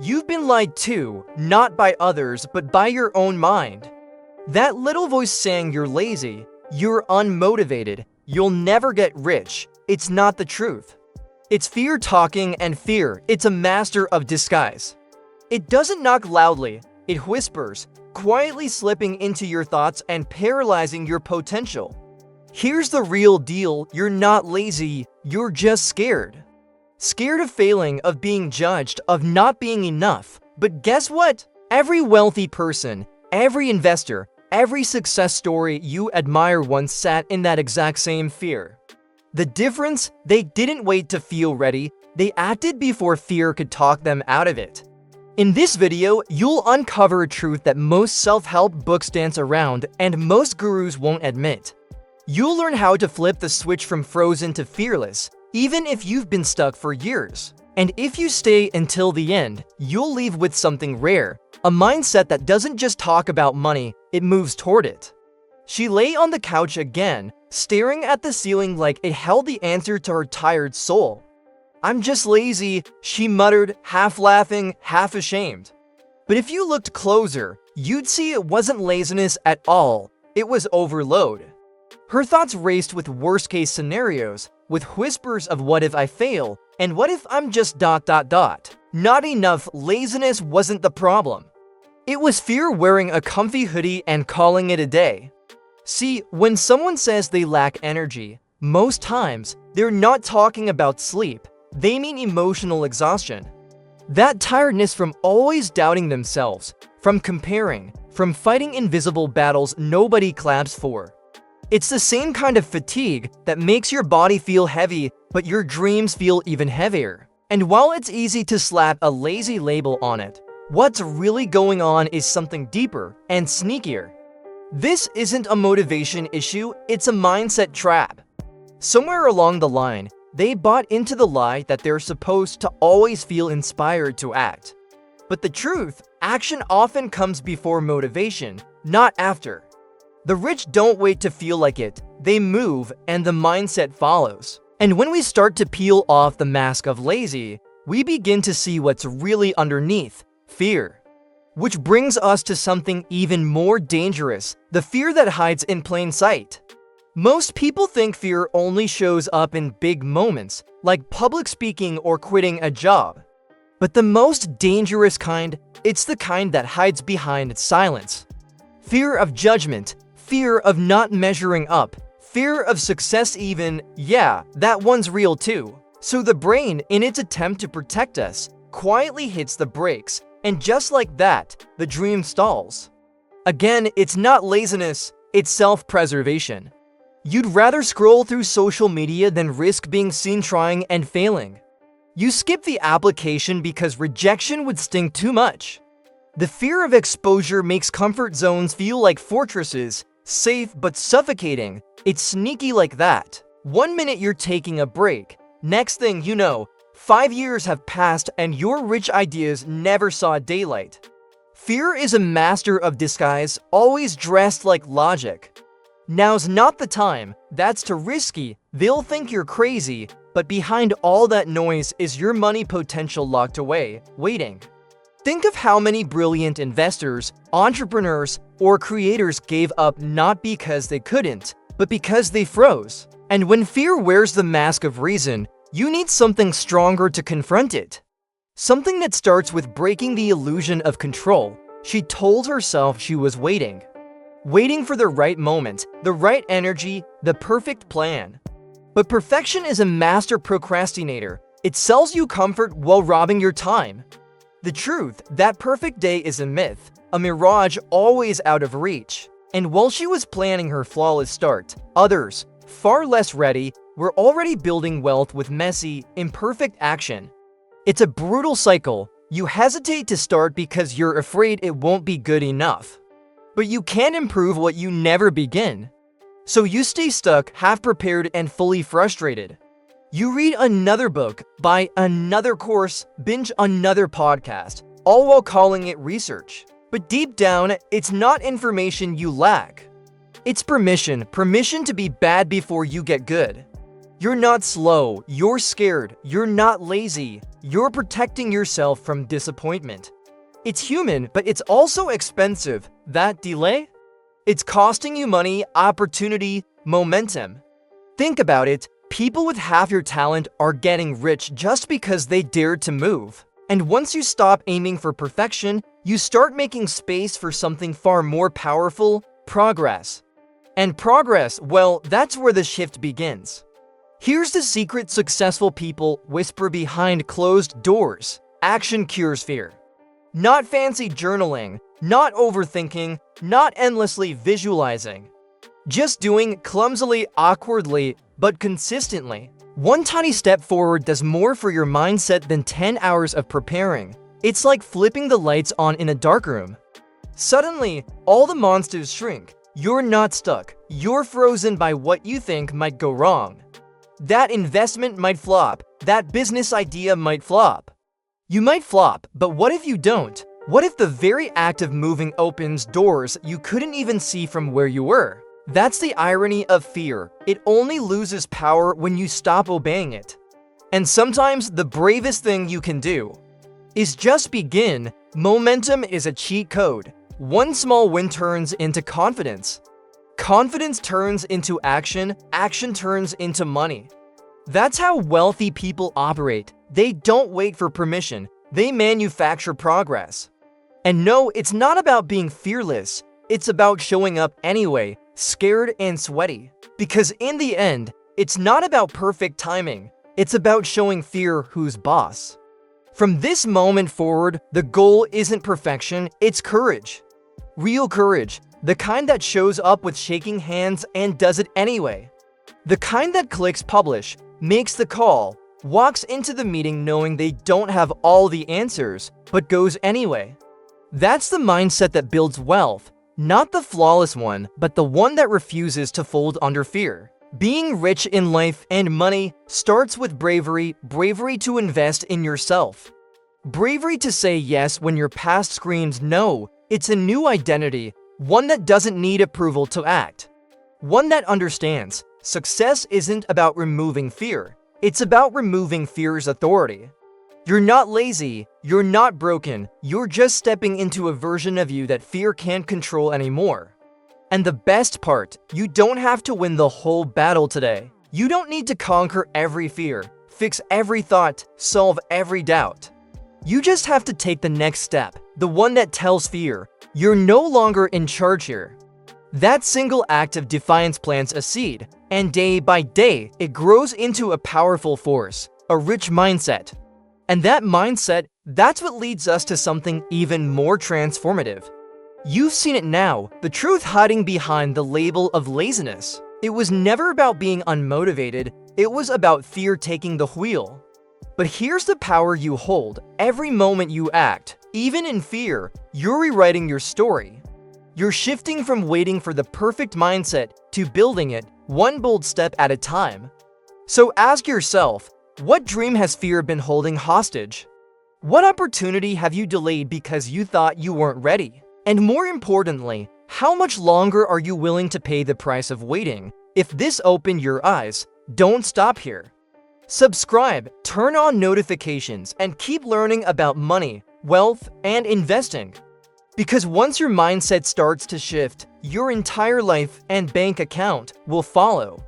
You've been lied to, not by others, but by your own mind. That little voice saying you're lazy, you're unmotivated, you'll never get rich, it's not the truth. It's fear talking, and fear, it's a master of disguise. It doesn't knock loudly, it whispers, quietly slipping into your thoughts and paralyzing your potential. Here's the real deal, you're not lazy, you're just scared. Scared of failing, of being judged, of not being enough. But guess what? Every wealthy person, every investor, every success story you admire once sat in that exact same fear. The difference? They didn't wait to feel ready, they acted before fear could talk them out of it. In this video, you'll uncover a truth that most self-help books dance around and most gurus won't admit. You'll learn how to flip the switch from frozen to fearless, even if you've been stuck for years. And if you stay until the end, you'll leave with something rare, a mindset that doesn't just talk about money, it moves toward it. She lay on the couch again, staring at the ceiling like it held the answer to her tired soul. "I'm just lazy," she muttered, half laughing, half ashamed. But if you looked closer, you'd see it wasn't laziness at all, it was overload. Her thoughts raced with worst-case scenarios, with whispers of what if I fail, and what if I'm just ... Not enough, laziness wasn't the problem. It was fear wearing a comfy hoodie and calling it a day. See, when someone says they lack energy, most times, they're not talking about sleep, they mean emotional exhaustion. That tiredness from always doubting themselves, from comparing, from fighting invisible battles nobody claps for. It's the same kind of fatigue that makes your body feel heavy, but your dreams feel even heavier. And while it's easy to slap a lazy label on it, what's really going on is something deeper and sneakier. This isn't a motivation issue, it's a mindset trap. Somewhere along the line, they bought into the lie that they're supposed to always feel inspired to act. But the truth, action often comes before motivation, not after. The rich don't wait to feel like it, they move and the mindset follows. And when we start to peel off the mask of lazy, we begin to see what's really underneath, fear. Which brings us to something even more dangerous, the fear that hides in plain sight. Most people think fear only shows up in big moments, like public speaking or quitting a job. But the most dangerous kind, it's the kind that hides behind silence. Fear of judgment, fear of not measuring up, fear of success even, yeah, that one's real too. So the brain, in its attempt to protect us, quietly hits the brakes, and just like that, the dream stalls. Again, it's not laziness, it's self-preservation. You'd rather scroll through social media than risk being seen trying and failing. You skip the application because rejection would sting too much. The fear of exposure makes comfort zones feel like fortresses, safe but suffocating. It's sneaky like that. 1 minute you're taking a break. Next thing you know, 5 years have passed and your rich ideas never saw daylight. Fear is a master of disguise, always dressed like logic. Now's not the time, that's too risky, they'll think you're crazy, but behind all that noise is your money potential locked away, waiting. Think of how many brilliant investors, entrepreneurs, or creators gave up not because they couldn't, but because they froze. And when fear wears the mask of reason, you need something stronger to confront it. Something that starts with breaking the illusion of control. She told herself she was waiting. Waiting for the right moment, the right energy, the perfect plan. But perfection is a master procrastinator. It sells you comfort while robbing your time. The truth, that perfect day is a myth, a mirage always out of reach. And while she was planning her flawless start, others, far less ready, were already building wealth with messy, imperfect action. It's a brutal cycle. You hesitate to start because you're afraid it won't be good enough. But you can't improve what you never begin. So you stay stuck, half prepared and fully frustrated. You read another book, buy another course, binge another podcast, all while calling it research. But deep down, it's not information you lack. It's permission to be bad before you get good. You're not slow, you're scared, you're not lazy, you're protecting yourself from disappointment. It's human, but it's also expensive. That delay? It's costing you money, opportunity, momentum. Think about it. People with half your talent are getting rich just because they dared to move. And once you stop aiming for perfection, you start making space for something far more powerful: progress. And progress, well, that's where the shift begins. Here's the secret successful people whisper behind closed doors. Action cures fear. Not fancy journaling, not overthinking, not endlessly visualizing. Just doing clumsily, awkwardly, but consistently. One tiny step forward does more for your mindset than 10 hours of preparing. It's like flipping the lights on in a dark room. Suddenly, all the monsters shrink. You're not stuck. You're frozen by what you think might go wrong. That investment might flop. That business idea might flop. You might flop, but what if you don't? What if the very act of moving opens doors you couldn't even see from where you were? That's the irony of fear. It only loses power when you stop obeying it. And sometimes the bravest thing you can do is just begin. Momentum is a cheat code. One small win turns into confidence. Confidence turns into action. Action turns into money. That's how wealthy people operate. They don't wait for permission. They manufacture progress. And no, it's not about being fearless. It's about showing up anyway, scared and sweaty. Because in the end, it's not about perfect timing. It's about showing fear who's boss. From this moment forward, the goal isn't perfection, it's courage. Real courage, the kind that shows up with shaking hands and does it anyway. The kind that clicks publish, makes the call, walks into the meeting knowing they don't have all the answers, but goes anyway. That's the mindset that builds wealth, not the flawless one, but the one that refuses to fold under fear. Being rich in life and money starts with bravery, bravery to invest in yourself. Bravery to say yes when your past screams no. It's a new identity, one that doesn't need approval to act. One that understands success isn't about removing fear. It's about removing fear's authority. You're not lazy, you're not broken, you're just stepping into a version of you that fear can't control anymore. And the best part, you don't have to win the whole battle today. You don't need to conquer every fear, fix every thought, solve every doubt. You just have to take the next step, the one that tells fear, you're no longer in charge here. That single act of defiance plants a seed, and day by day, it grows into a powerful force, a rich mindset. And that mindset, that's what leads us to something even more transformative. You've seen it now, the truth hiding behind the label of laziness. It was never about being unmotivated, it was about fear taking the wheel. But here's the power you hold. Every moment you act, even in fear, you're rewriting your story. You're shifting from waiting for the perfect mindset to building it, one bold step at a time. So ask yourself, what dream has fear been holding hostage? What opportunity have you delayed because you thought you weren't ready? And more importantly, how much longer are you willing to pay the price of waiting? If this opened your eyes, don't stop here. Subscribe, turn on notifications, and keep learning about money, wealth, and investing. Because once your mindset starts to shift, your entire life and bank account will follow.